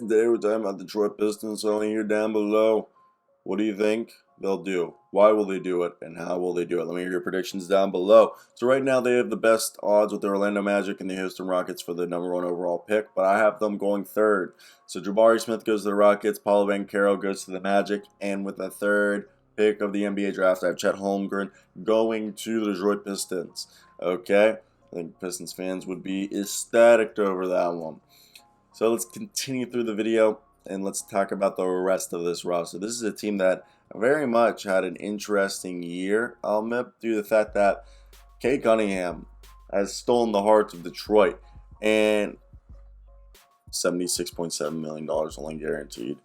Today we're talking about Detroit Pistons, so here down below. What do you think they'll do? Why will they do it? And how will they do it? Let me hear your predictions down below. So right now they have the best odds with the Orlando Magic and the Houston Rockets for the #1 overall pick, but I have them going third. So Jabari Smith goes to the Rockets, Paulo Banchero goes to the Magic, and with the third pick of the NBA draft, I have Chet Holmgren going to the Detroit Pistons. Okay? I think Pistons fans would be ecstatic over that one. So let's continue through the video and let's talk about the rest of this roster. This is a team that very much had an interesting year, I'll admit, due to the fact that Cade Cunningham has stolen the hearts of Detroit, and $76.7 million only guaranteed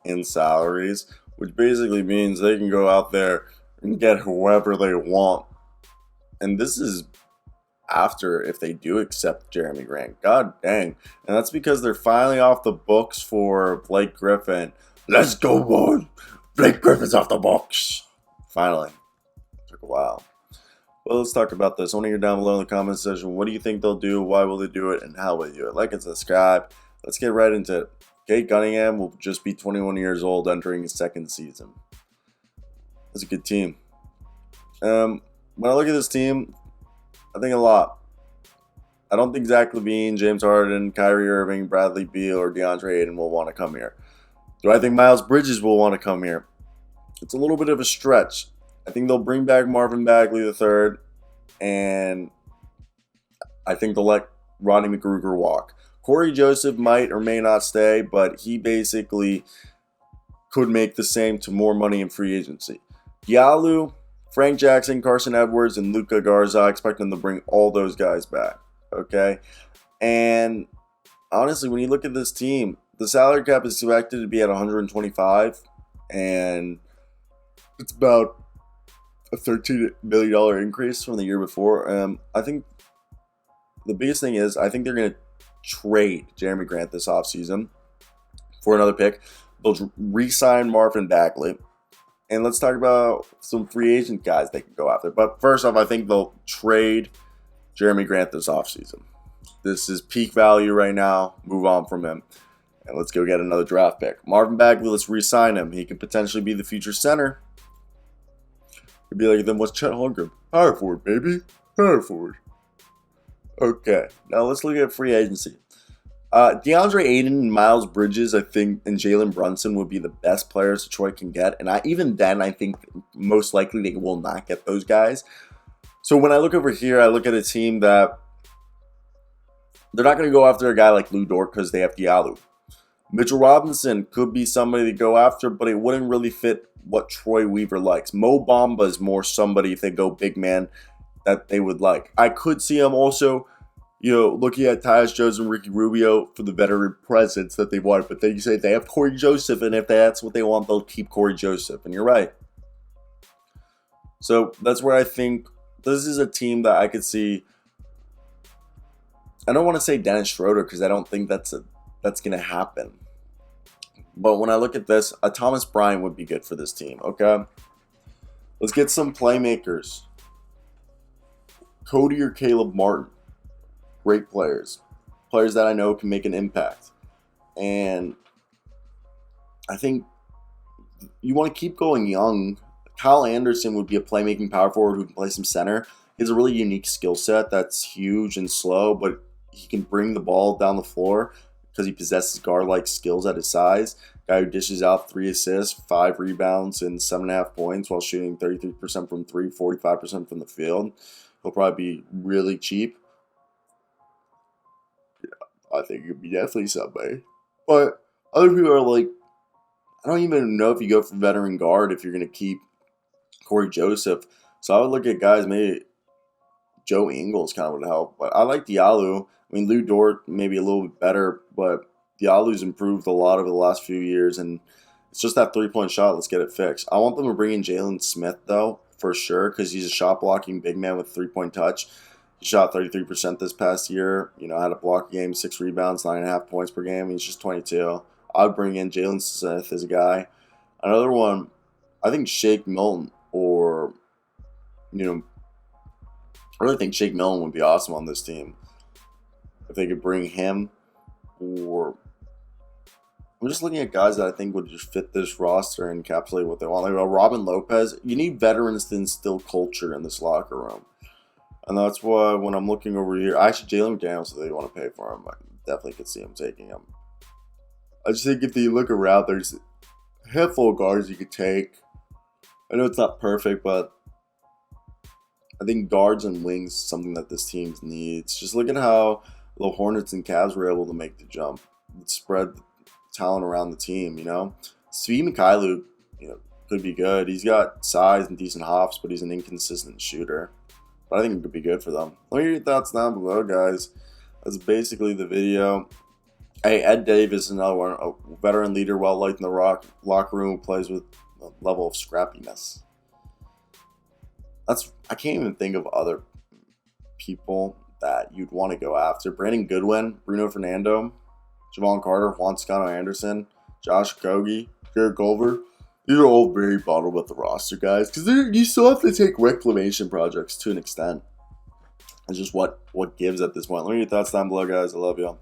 in salaries, which basically means they can go out there and get whoever they want. And this is after if they do accept Jeremy Grant. God dang. And that's because they're finally off the books for Blake Griffin. Let's go, boy. Blake Griffin's off the books. Finally. Took a while. Well, let's talk about this. I want to hear down below in the comment section. What do you think they'll do? Why will they do it? And how will they do it? Like and subscribe. Let's get right into it. Cade Cunningham will just be 21 years old entering his second season. That's a good team. When I look at this team, I think a lot. I don't think Zach LaVine, James Harden, Kyrie Irving, Bradley Beal, or DeAndre Ayton will want to come here. Do I think Miles Bridges will want to come here? It's a little bit of a stretch. I think they'll bring back Marvin Bagley III, and I think they'll let Rodney McGruder walk. Corey Joseph might or may not stay, but he basically could make the same to more money in free agency. Diallo, Frank Jackson, Carson Edwards, and Luka Garza, I expect them to bring all those guys back. Okay? And honestly, when you look at this team, the salary cap is expected to be at 125, and it's about a $13 million increase from the year before. I think the biggest thing is I think they're going to trade Jeremy Grant this offseason for another pick. They'll re-sign Marvin Bagley. And let's talk about some free agent guys they can go after. But first off, I think they'll trade Jeremy Grant this offseason. This is peak value right now. Move on from him. And let's go get another draft pick. Marvin Bagley, let's re-sign him. He could potentially be the future center. It'd be like, then what's Chet Holmgren? Power forward, baby. Power forward. Okay, now let's look at free agency. DeAndre Ayton and Miles Bridges, I think, and Jalen Brunson would be the best players Detroit can get. And even then, I think most likely they will not get those guys. So when I look over here, I look at a team that they're not going to go after a guy like Lou Dort because they have Diallo. Mitchell Robinson could be somebody to go after, but it wouldn't really fit what Troy Weaver likes. Mo Bamba is more somebody, if they go big man, that they would like. I could see him also, looking at Tyus Jones and Ricky Rubio for the veteran presence that they want. But then you say they have Corey Joseph, and if that's what they want, they'll keep Corey Joseph. And you're right. So that's where I think this is a team that I could see. I don't want to say Dennis Schroeder because I don't think that's going to happen. But when I look at this, a Thomas Bryant would be good for this team. Okay, let's get some playmakers. Cody or Caleb Martin. Great players. Players that I know can make an impact. And I think you want to keep going young. Kyle Anderson would be a playmaking power forward who can play some center. He has a really unique skill set that's huge and slow, but he can bring the ball down the floor because he possesses guard-like skills at his size. Guy who dishes out 3 assists, 5 rebounds, and 7.5 points while shooting 33% from 3, 45% from the field. He'll probably be really cheap. I think it would be definitely somebody. But other people are like, I don't even know if you go for veteran guard if you're going to keep Corey Joseph. So I would look at guys, maybe Joe Ingles kind of would help. But I like Diallo. I mean, Lou Dort maybe a little bit better, but Diallo's improved a lot over the last few years. And it's just that three-point shot. Let's get it fixed. I want them to bring in Jalen Smith, though, for sure, because he's a shot-blocking big man with three-point touch. He shot 33% this past year. Had a block game, 6 rebounds, 9.5 points per game. He's just 22. I would bring in Jalen Smith as a guy. Another one, I think Shake Milton or, I really think Shake Milton would be awesome on this team. If they could bring him or I'm just looking at guys that I think would just fit this roster and encapsulate what they want. Like Robin Lopez, you need veterans to instill culture in this locker room. And that's why when I'm looking over here, actually Jalen McDaniels, if they want to pay for him, I definitely could see him taking him. I just think if you look around, there's a handful of guards you could take. I know it's not perfect, but I think guards and wings is something that this team needs. Just look at how the Hornets and Cavs were able to make the jump. Spread the talent around the team, you know. Svi Mykhailiuk, could be good. He's got size and decent hops, but he's an inconsistent shooter. But I think it could be good for them. Let me hear your thoughts down below, guys. That's basically the video. Hey, Ed Davis is another one, a veteran leader, well liked in the locker room, who plays with a level of scrappiness. I can't even think of other people that you'd want to go after. Brandon Goodwin, Bruno Fernando, Javon Carter, Juan Scano Anderson, Josh Okogie, Jared Culver. These are all very bottled with the roster, guys, because you still have to take reclamation projects to an extent. It's just what gives at this point. Let me know your thoughts down below, guys. I love y'all.